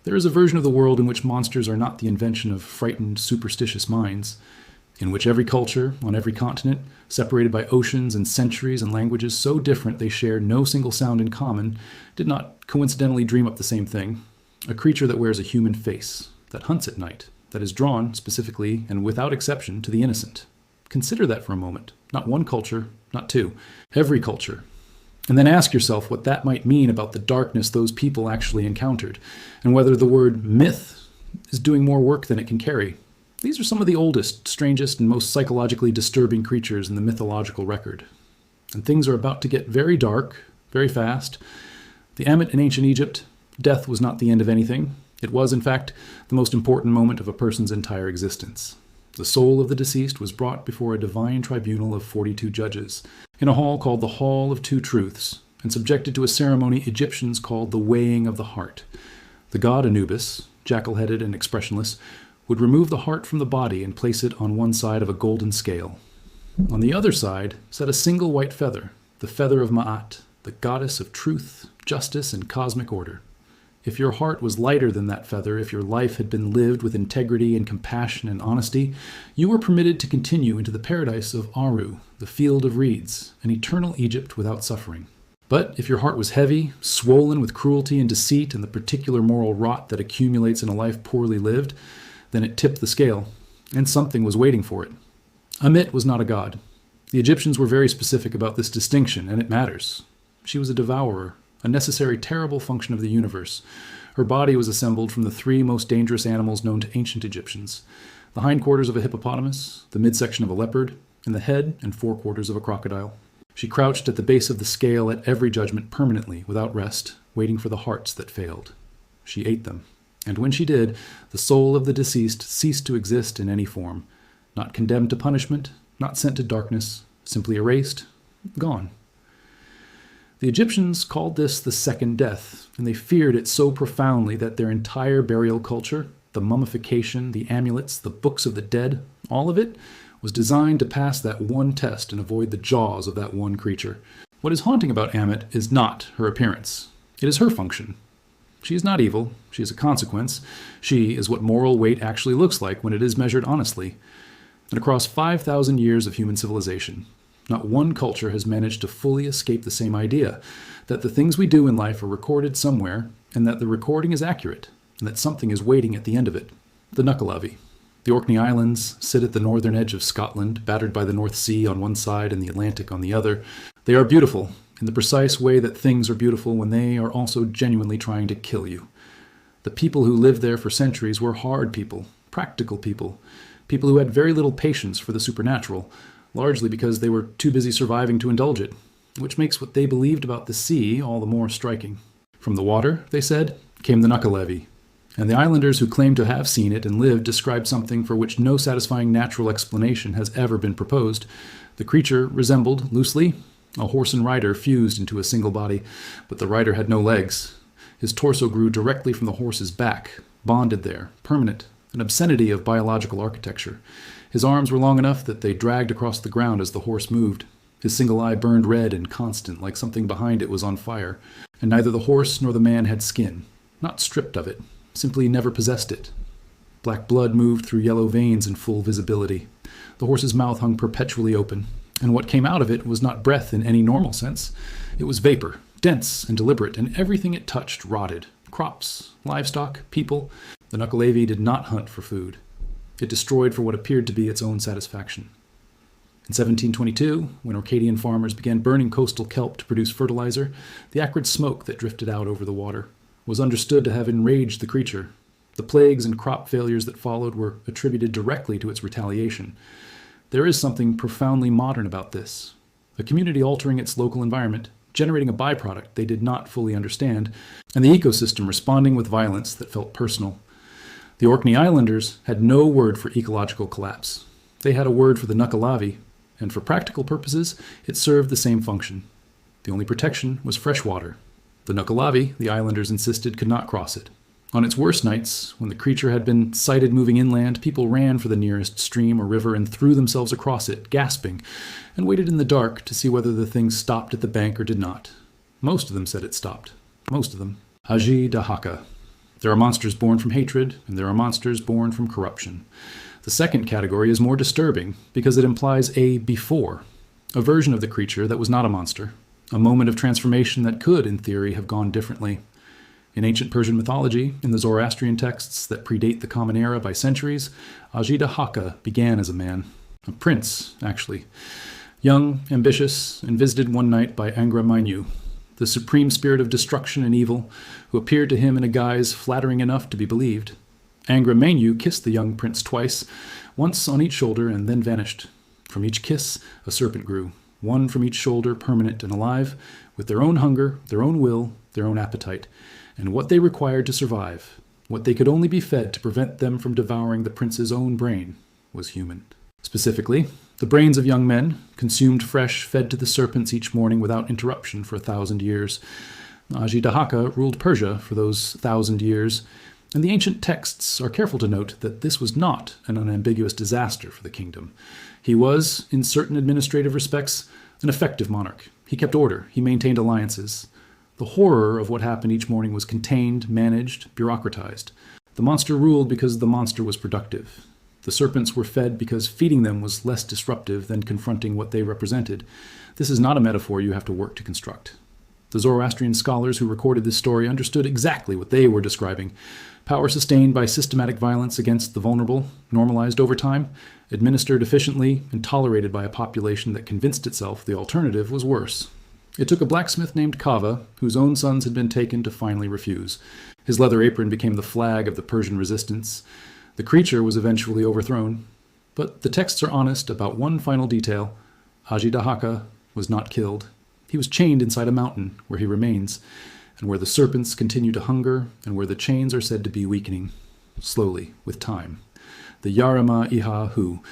There is a version of the world in which monsters are not the invention of frightened, superstitious minds, in which every culture, on every continent, separated by oceans and centuries and languages so different they shared no single sound in common, did not coincidentally dream up the same thing. A creature that wears a human face, that hunts at night, that is drawn, specifically and without exception, to the innocent. Consider that for a moment. Not one culture, not two. Every culture. And then ask yourself what that might mean about the darkness those people actually encountered, and whether the word myth is doing more work than it can carry. These are some of the oldest, strangest, and most psychologically disturbing creatures in the mythological record. And things are about to get very dark, very fast. The Emmit in ancient Egypt, death was not the end of anything. It was, in fact, the most important moment of a person's entire existence. The soul of the deceased was brought before a divine tribunal of 42 judges, in a hall called the Hall of Two Truths, and subjected to a ceremony Egyptians called the weighing of the heart. The god Anubis, jackal-headed and expressionless, would remove the heart from the body and place it on one side of a golden scale. On the other side sat a single white feather, the feather of Ma'at, the goddess of truth, justice, and cosmic order. If your heart was lighter than that feather, if your life had been lived with integrity and compassion and honesty, you were permitted to continue into the paradise of Aru, the field of reeds, an eternal Egypt without suffering. But if your heart was heavy, swollen with cruelty and deceit and the particular moral rot that accumulates in a life poorly lived, then it tipped the scale, and something was waiting for it. Emmit was not a god. The Egyptians were very specific about this distinction, and it matters. She was a devourer, a necessary terrible function of the universe. Her body was assembled from the three most dangerous animals known to ancient Egyptians: the hindquarters of a hippopotamus, the midsection of a leopard, and the head and forequarters of a crocodile. She crouched at the base of the scale at every judgment permanently, without rest, waiting for the hearts that failed. She ate them. And when she did, the soul of the deceased ceased to exist in any form, not condemned to punishment, not sent to darkness, simply erased, gone. The Egyptians called this the second death, and they feared it so profoundly that their entire burial culture, the mummification, the amulets, the books of the dead, all of it was designed to pass that one test and avoid the jaws of that one creature. What is haunting about Emmit is not her appearance. It is her function. She is not evil. She is a consequence. She is what moral weight actually looks like when it is measured honestly. And across 5,000 years of human civilization, not one culture has managed to fully escape the same idea, that the things we do in life are recorded somewhere, and that the recording is accurate, and that something is waiting at the end of it. The Knuckle. The Orkney Islands sit at the northern edge of Scotland, battered by the North Sea on one side and the Atlantic on the other. They are beautiful, in the precise way that things are beautiful when they are also genuinely trying to kill you. The people who lived there for centuries were hard people, practical people who had very little patience for the supernatural, largely because they were too busy surviving to indulge it, which makes what they believed about the sea all the more striking. From the water, they said, came the Knuckle, and the islanders who claimed to have seen it and lived described something for which no satisfying natural explanation has ever been proposed. The creature resembled, loosely, a horse and rider fused into a single body, but the rider had no legs. His torso grew directly from the horse's back, bonded there, permanent, an obscenity of biological architecture. His arms were long enough that they dragged across the ground as the horse moved. His single eye burned red and constant, like something behind it was on fire. And neither the horse nor the man had skin, not stripped of it, simply never possessed it. Black blood moved through yellow veins in full visibility. The horse's mouth hung perpetually open, and what came out of it was not breath in any normal sense. It was vapor, dense and deliberate, and everything it touched rotted. Crops, livestock, people. The Knuckle did not hunt for food. It destroyed for what appeared to be its own satisfaction. In 1722, when Orcadian farmers began burning coastal kelp to produce fertilizer, the acrid smoke that drifted out over the water was understood to have enraged the creature. The plagues and crop failures that followed were attributed directly to its retaliation. There is something profoundly modern about this. A community altering its local environment, generating a byproduct they did not fully understand, and the ecosystem responding with violence that felt personal. The Orkney Islanders had no word for ecological collapse. They had a word for the Knuckle, and for practical purposes, it served the same function. The only protection was fresh water. The Knuckle, the islanders insisted, could not cross it. On its worst nights, when the creature had been sighted moving inland, people ran for the nearest stream or river and threw themselves across it, gasping, and waited in the dark to see whether the thing stopped at the bank or did not. Most of them said it stopped. Most of them. Haji da Haka. There are monsters born from hatred, and there are monsters born from corruption. The second category is more disturbing because it implies a before, a version of the creature that was not a monster, a moment of transformation that could, in theory, have gone differently. In ancient Persian mythology, in the Zoroastrian texts that predate the Common Era by centuries, Ajidahaka began as a man, a prince, actually, young, ambitious, and visited one night by Angra Mainyu, the supreme spirit of destruction and evil, who appeared to him in a guise flattering enough to be believed. Angra Mainyu kissed the young prince twice, once on each shoulder, and then vanished. From each kiss, a serpent grew, one from each shoulder, permanent and alive, with their own hunger, their own will, their own appetite, and what they required to survive, what they could only be fed to prevent them from devouring the prince's own brain, was human. Specifically, the brains of young men, consumed fresh, fed to the serpents each morning without interruption for 1,000 years. Ajidahaka ruled Persia for those 1,000 years, and the ancient texts are careful to note that this was not an unambiguous disaster for the kingdom. He was, in certain administrative respects, an effective monarch. He kept order, he maintained alliances. The horror of what happened each morning was contained, managed, bureaucratized. The monster ruled because the monster was productive. The serpents were fed because feeding them was less disruptive than confronting what they represented. This is not a metaphor you have to work to construct. The Zoroastrian scholars who recorded this story understood exactly what they were describing. Power sustained by systematic violence against the vulnerable, normalized over time, administered efficiently, and tolerated by a population that convinced itself the alternative was worse. It took a blacksmith named Kava, whose own sons had been taken, to finally refuse. His leather apron became the flag of the Persian resistance. The creature was eventually overthrown. But the texts are honest about one final detail. Ajidahaka was not killed. He was chained inside a mountain, where he remains, and where the serpents continue to hunger, and where the chains are said to be weakening, slowly, with time. The Yaraha.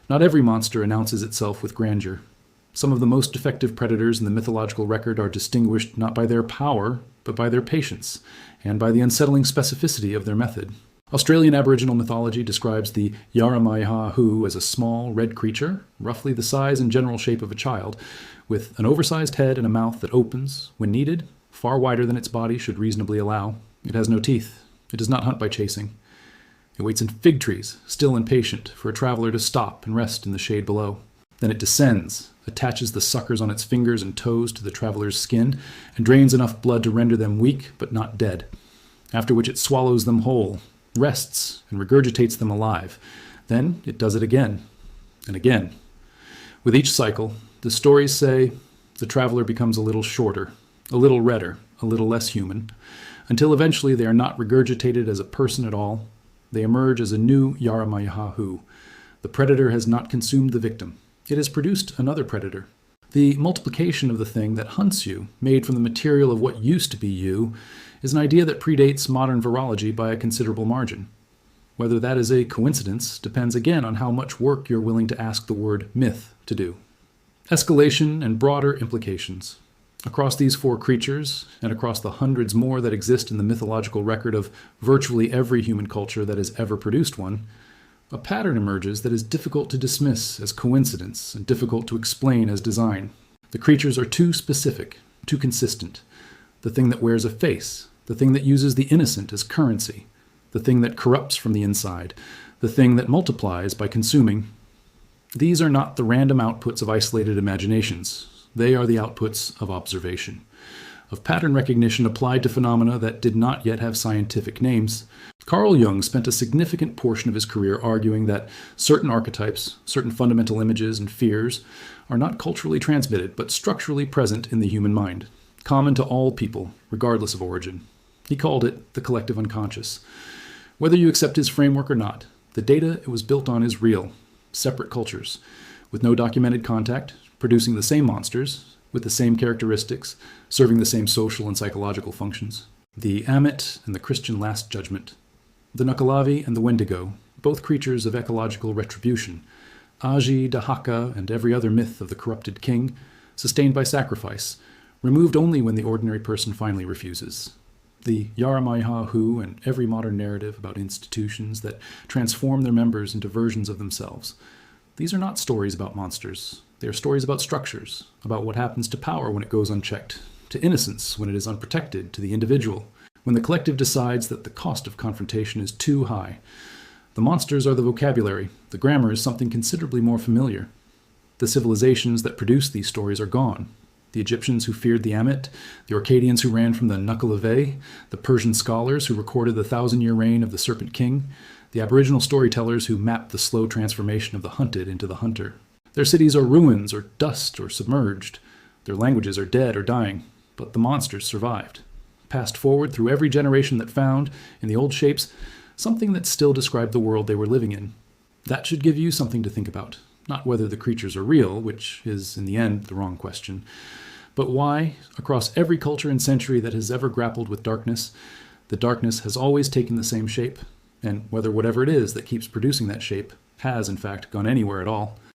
Not every monster announces itself with grandeur. Some of the most effective predators in the mythological record are distinguished not by their power, but by their patience, and by the unsettling specificity of their method. Australian Aboriginal mythology describes the Yaraha as a small, red creature, roughly the size and general shape of a child, with an oversized head and a mouth that opens, when needed, far wider than its body should reasonably allow. It has no teeth. It does not hunt by chasing. It waits in fig trees, still and patient, for a traveler to stop and rest in the shade below. Then it descends, attaches the suckers on its fingers and toes to the traveler's skin, and drains enough blood to render them weak but not dead, after which it swallows them whole, rests, and regurgitates them alive. Then it does it again, and again. With each cycle, the stories say the traveler becomes a little shorter, a little redder, a little less human, until eventually they are not regurgitated as a person at all. They emerge as a new Yaraha. The predator has not consumed the victim. It has produced another predator. The multiplication of the thing that hunts you, made from the material of what used to be you, is an idea that predates modern virology by a considerable margin. Whether that is a coincidence depends again on how much work you're willing to ask the word myth to do. Escalation and broader implications. Across these four creatures, and across the hundreds more that exist in the mythological record of virtually every human culture that has ever produced one, a pattern emerges that is difficult to dismiss as coincidence and difficult to explain as design. The creatures are too specific, too consistent. The thing that wears a face, the thing that uses the innocent as currency, the thing that corrupts from the inside, the thing that multiplies by consuming. These are not the random outputs of isolated imaginations. They are the outputs of observation, of pattern recognition applied to phenomena that did not yet have scientific names. Carl Jung spent a significant portion of his career arguing that certain archetypes, certain fundamental images and fears are not culturally transmitted, but structurally present in the human mind, common to all people, regardless of origin. He called it the collective unconscious. Whether you accept his framework or not, the data it was built on is real, separate cultures, with no documented contact, producing the same monsters, with the same characteristics, serving the same social and psychological functions. The Emmit and the Christian Last Judgment. The Knuckle and the Wendigo, both creatures of ecological retribution. Ajidahaka and every other myth of the corrupted king, sustained by sacrifice, removed only when the ordinary person finally refuses. The Yaraha and every modern narrative about institutions that transform their members into versions of themselves. These are not stories about monsters. They are stories about structures, about what happens to power when it goes unchecked, to innocence when it is unprotected, to the individual, when the collective decides that the cost of confrontation is too high. The monsters are the vocabulary, the grammar is something considerably more familiar. The civilizations that produce these stories are gone. The Egyptians who feared the Emmit, the Orcadians who ran from the Knuckle, the Persian scholars who recorded the 1,000-year reign of the Serpent King, the Aboriginal storytellers who mapped the slow transformation of the hunted into the hunter. Their cities are ruins or dust or submerged. Their languages are dead or dying, but the monsters survived. Passed forward through every generation that found, in the old shapes, something that still described the world they were living in. That should give you something to think about. Not whether the creatures are real, which is, in the end, the wrong question, but why, across every culture and century that has ever grappled with darkness, the darkness has always taken the same shape, and whether whatever it is that keeps producing that shape has, in fact, gone anywhere at all.